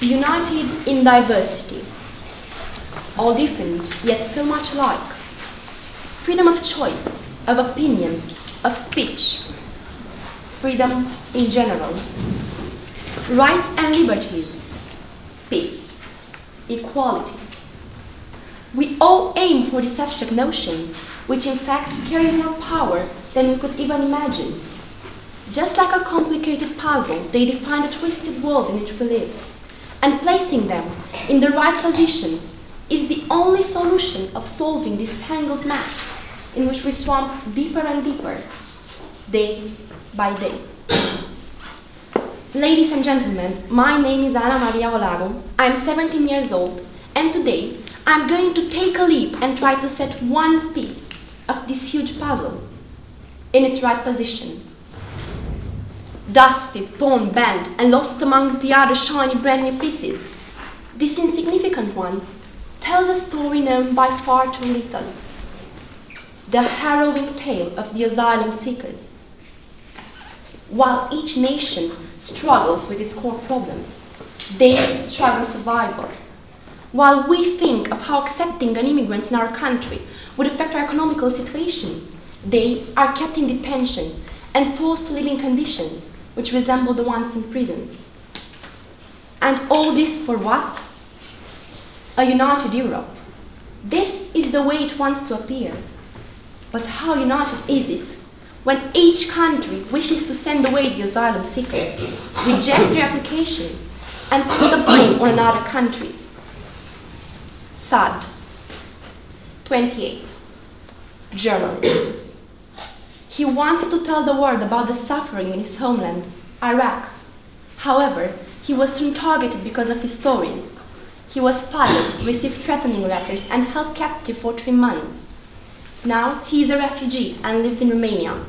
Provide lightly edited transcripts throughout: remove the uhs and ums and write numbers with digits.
United in diversity, all different, yet so much alike. Freedom of choice, of opinions, of speech. Freedom in general. Rights and liberties. Peace. Equality. We all aim for these abstract notions, which in fact carry more power than we could even imagine. Just like a complicated puzzle, they define the twisted world in which we live. And placing them in the right position is the only solution of solving this tangled mass in which we swamp deeper and deeper, day by day. Ladies and gentlemen, my name is ANAMARIA OLARU. I'm 17 years old, and today I'm going to take a leap and try to set one piece of this huge puzzle in its right position. Dusted, torn, bent, and lost amongst the other shiny brand new pieces, this insignificant one tells a story known by far too little. The harrowing tale of the asylum seekers. While each nation struggles with its core problems, they struggle survival. While we think of how accepting an immigrant in our country would affect our economical situation, they are kept in detention and forced to live in conditions which resemble the ones in prisons. And all this for what? A united Europe. This is the way it wants to appear. But how united is it when each country wishes to send away the asylum seekers, rejects their applications, and puts the blame on another country? Sad. 28. Journalist. He wanted to tell the world about the suffering in his homeland, Iraq. However, he was soon targeted because of his stories. He was fired, received threatening letters, and held captive for 3 months. Now he is a refugee and lives in Romania,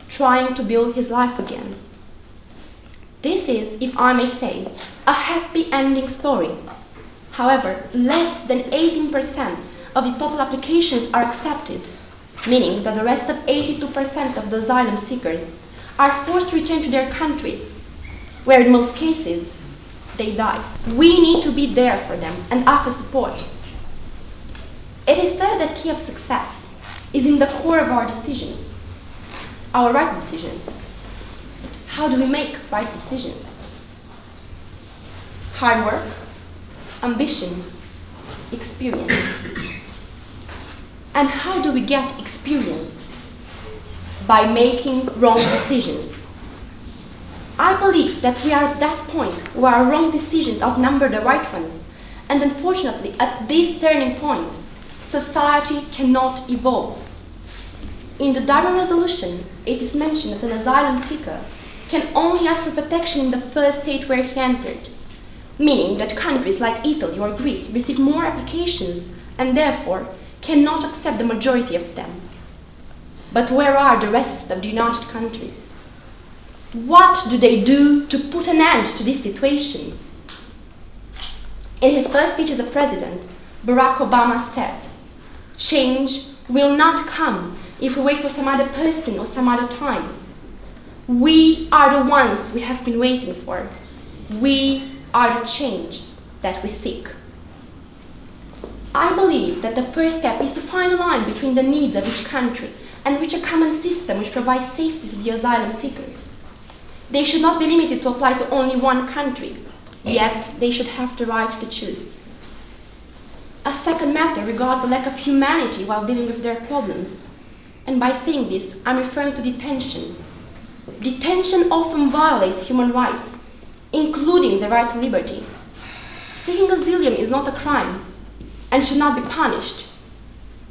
trying to build his life again. This is, if I may say, a happy ending story. However, less than 18% of the total applications are accepted, meaning that the rest of 82% of the asylum seekers are forced to return to their countries, where in most cases, they die. We need to be there for them and offer support. It is said that the key of success is in the core of our decisions, our right decisions. How do we make right decisions? Hard work, ambition, experience. And how do we get experience? By making wrong decisions. I believe that we are at that point where our wrong decisions outnumber the right ones, and unfortunately, at this turning point, society cannot evolve. In the Dublin Resolution, it is mentioned that an asylum seeker can only ask for protection in the first state where he entered, meaning that countries like Italy or Greece receive more applications and therefore cannot accept the majority of them. But where are the rest of the United Countries? What do they do to put an end to this situation? In his first speech as a president, Barack Obama said, "Change will not come if we wait for some other person or some other time. We are the ones we have been waiting for. We are the change that we seek." I believe that the first step is to find a line between the needs of each country and reach a common system which provides safety to the asylum seekers. They should not be limited to apply to only one country, yet they should have the right to choose. A second matter regards the lack of humanity while dealing with their problems. And by saying this, I'm referring to detention. Detention often violates human rights, including the right to liberty. Seeking asylum is not a crime and should not be punished.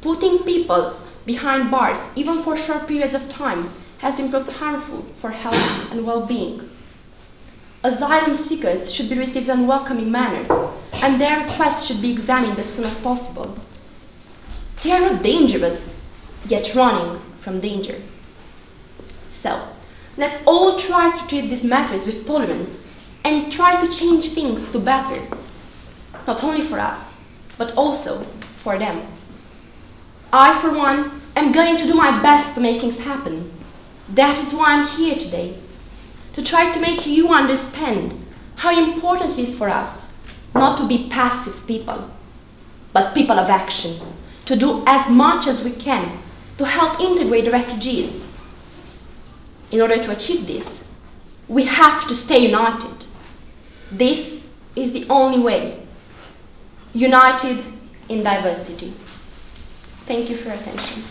Putting people behind bars, even for short periods of time, has been proved harmful for health and well-being. Asylum seekers should be received in a welcoming manner, and their requests should be examined as soon as possible. They are not dangerous, yet running from danger. So, let's all try to treat these matters with tolerance and try to change things to better, not only for us, but also for them. I, for one, am going to do my best to make things happen. That is why I'm here today, to try to make you understand how important it is for us not to be passive people, but people of action, to do as much as we can to help integrate the refugees. In order to achieve this, we have to stay united. This is the only way. United in diversity. Thank you for your attention.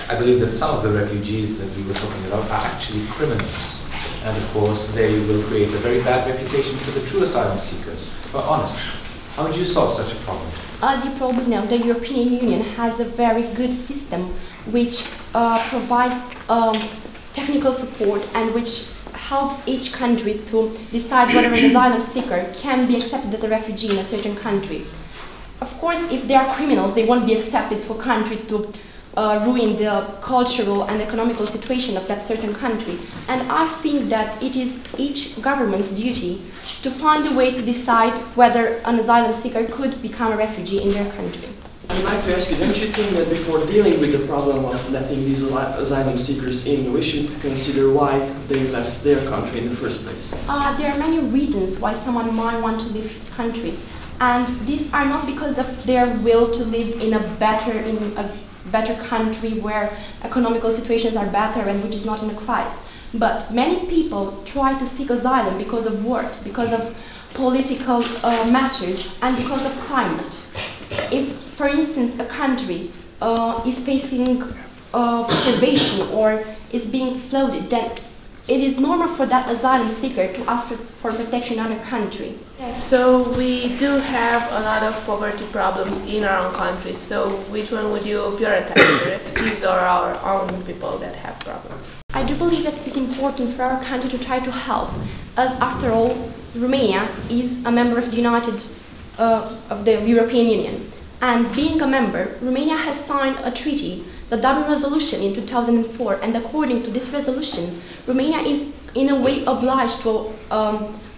I believe that some of the refugees that we were talking about are actually criminals. And of course, they will create a very bad reputation for the true asylum seekers. But honest, how would you solve such a problem? As you probably know, the European Union has a very good system which provides technical support and which helps each country to decide whether an asylum seeker can be accepted as a refugee in a certain country. Of course, if they are criminals, they won't be accepted to a country to ruin the cultural and economical situation of that certain country. And I think that it is each government's duty to find a way to decide whether an asylum seeker could become a refugee in their country. I'd like to ask you, don't you think that before dealing with the problem of letting these asylum seekers in, we should consider why they left their country in the first place? There are many reasons why someone might want to leave his country. And these are not because of their will to live in a better country where economical situations are better and which is not in a crisis. But many people try to seek asylum because of wars, because of political matters, and because of climate. If, for instance, a country is facing starvation or is being flooded, then it is normal for that asylum seeker to ask for protection in another country. Yes, so we do have a lot of poverty problems in our own country. So which one would you prioritize, the refugees or our own people that have problems? I do believe that it is important for our country to try to help, as after all, Romania is a member of the European Union. And being a member, Romania has signed a treaty, the Dublin Resolution in 2004, and according to this resolution, Romania is in a way obliged to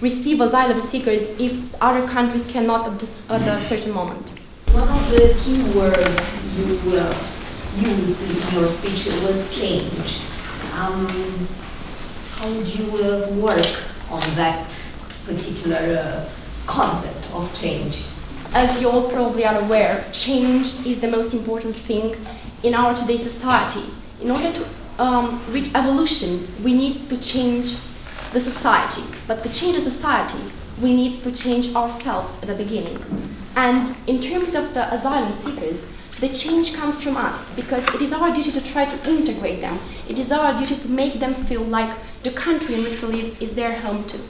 receive asylum seekers if other countries cannot at a certain moment. One of the key words you used in your speech was change. How would you work on that particular concept of change? As you all probably are aware, change is the most important thing in our today's society. In order to reach evolution, we need to change the society. But to change the society, we need to change ourselves at the beginning. And in terms of the asylum seekers, the change comes from us, because it is our duty to try to integrate them. It is our duty to make them feel like the country in which we live is their home too.